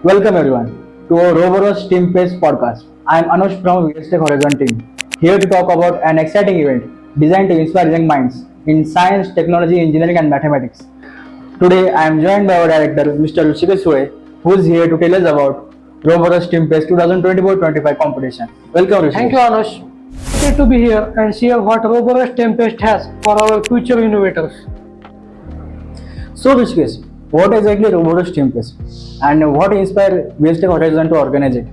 Welcome everyone to our RoboRush STEM Fest podcast. I am Anush from vstechhorizon team, here to talk about an exciting event designed to inspire young minds in science, technology, engineering and mathematics. Today I am joined by our director Mr. Rushikesh, who is here to tell us about RoboRush STEM Fest 2024-25 competition. Welcome Rushikesh. Thank you, Anush. Excited to be here and share what RoboRush STEM Fest has for our future innovators. So Rushikesh, what exactly RoboRush STEM Fest and what inspired vstechhorizon to organize it?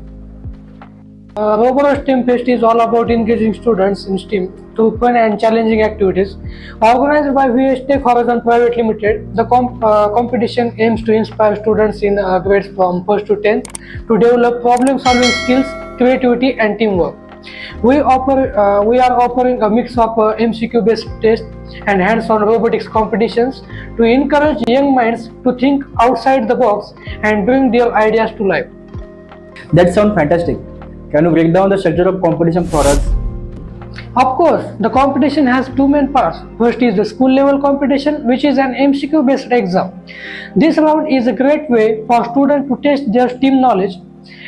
RoboRush STEM Fest is all about engaging students in STEM through fun and challenging activities. Organized by vstechhorizon Private Limited, the competition aims to inspire students in grades from 1st to 10th to develop problem-solving skills, creativity, and teamwork. We are offering a mix of MCQ-based tests and hands-on robotics competitions to encourage young minds to think outside the box and bring their ideas to life. That sounds fantastic. Can you break down the structure of competition for us? Of course, the competition has two main parts. First is the school level competition, which is an MCQ based exam. This round is a great way for students to test their STEM knowledge,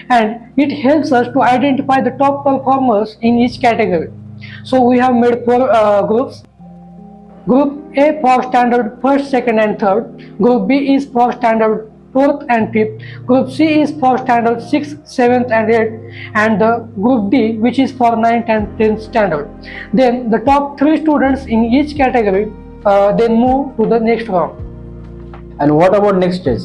and it helps us to identify the top performers in each category. So we have made four groups. Group A for standard 1st, 2nd and 3rd. Group B is for standard 4th and 5th. Group C is for standard 6th, 7th and 8th, and the Group D, which is for 9th and 10th standard. Then the top 3 students in each category then move to the next round. And what about next stage?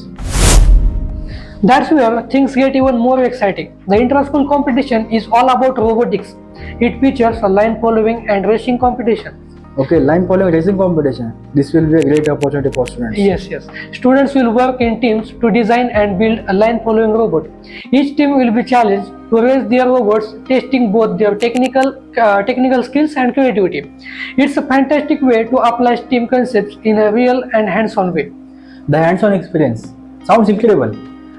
That's where things get even more exciting. The Intra-School competition is all about robotics. It features a line following and racing competition. Okay, line following racing competition. This will be a great opportunity for students. Yes. Students will work in teams to design and build a line following robot. Each team will be challenged to race their robots, testing both their technical skills and creativity. It's a fantastic way to apply STEM concepts in a real and hands-on way. The hands-on experience sounds incredible.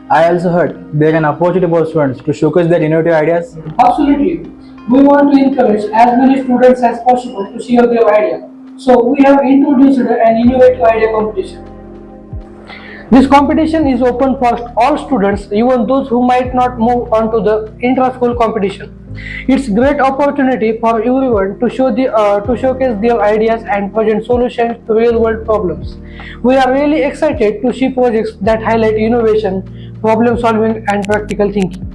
I also heard there is an opportunity for students to showcase their innovative ideas. Absolutely. We want to encourage as many students as possible to share their idea. So we have introduced an innovative idea competition. This competition is open for all students, even those who might not move on to the intra-school competition. It's a great opportunity for everyone to showcase their ideas and present solutions to real-world problems. We are really excited to see projects that highlight innovation, problem solving, and practical thinking.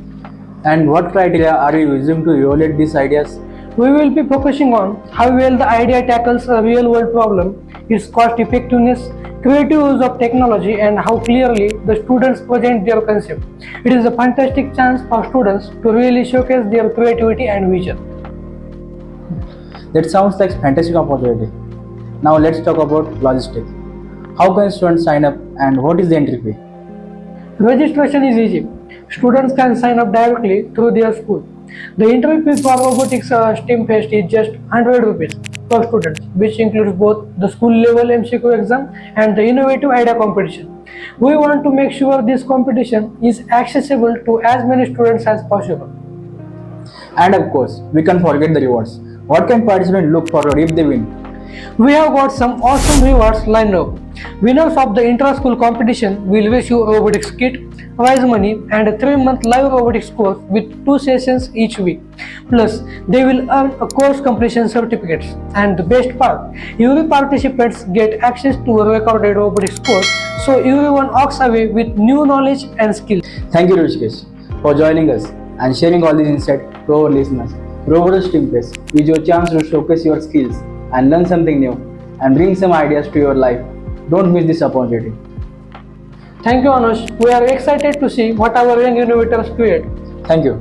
And what criteria are you using to evaluate these ideas? We will be focusing on how well the idea tackles a real-world problem, its cost effectiveness, creative use of technology, and how clearly the students present their concept. It is a fantastic chance for students to really showcase their creativity and vision. That sounds like a fantastic opportunity. Now let's talk about logistics. How can students sign up and what is the entry fee? Registration is easy. Students can sign up directly through their school. The entry fee for Robotics STEM Fest is just 100 rupees per student, which includes both the school level MCQ exam and the innovative idea competition. We want to make sure this competition is accessible to as many students as possible. And of course, we can't forget the rewards. What can participants look forward if they win? We have got some awesome rewards lined up. Winners of the intra-school competition will receive a robotics kit, prize money, and a 3-month live robotics course with 2 sessions each week. Plus, they will earn a course completion certificates. And the best part, every participants get access to a recorded robotics course, so everyone walks away with new knowledge and skills. Thank you Rushikesh for joining us and sharing all these insights to our listeners. RoboRush STEM Fest is your chance to showcase your skills and learn something new and bring some ideas to your life. Don't miss this opportunity. Thank you, Anush. We are excited to see what our young innovators create. Thank you.